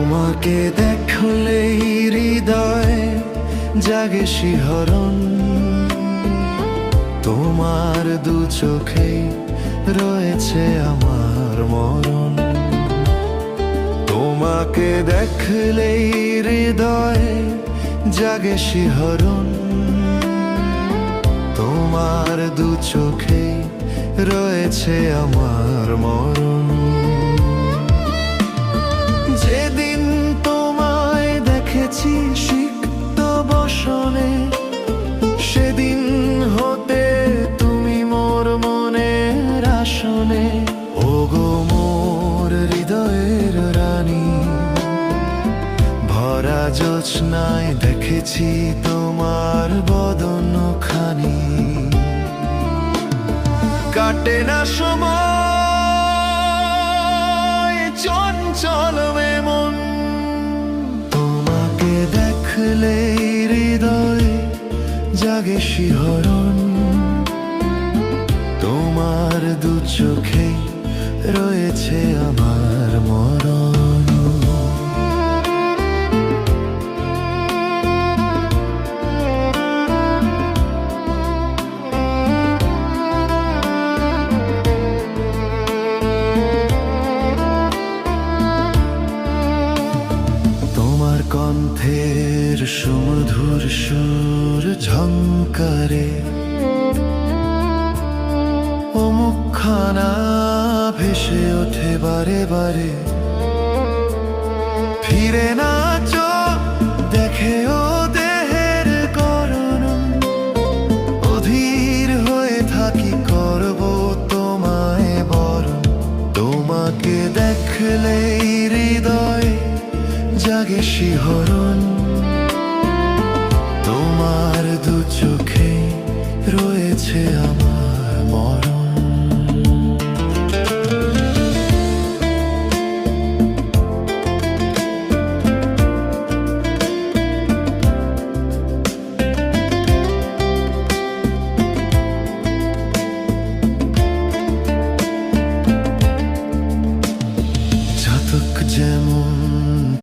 তোমাকে দেখলেই হৃদয় জাগে শিহরণ, তোমার দু চোখে রয়েছে আমার মরণ। তোমাকে দেখলেই হৃদয় জাগে শিহরণ, তোমার দু চোখে রয়েছে আমার মরণ। যেদিন তোমায় দেখেছি সিক্ত বসনে, সেদিন হতে তুমি মোর মনের আসনে। ওগো মোর হৃদয়ের রানী, ভরা জোছনায় দেখেছি তোমার বদন খানি। কাটে না সময় চঞ্চল মন, তোমাকে দেখলে হৃদয় জাগে শিহরণ, তোমার দু চোখে রয়েছে আমার মরণ। কণ্ঠের সুমধুর সুর ঝংকারে ও মুখখানা ভেসে ওঠে বারে বারে। ফিরে না চোখ দেখে ও দেহের করণ, অধীর হয়ে থাকি করব তোমায় বরণ। তোমাকে দেখলে হৃদয় জাগে শিহরণ, তোমার দু চোখে রয়েছে আমার মরণ।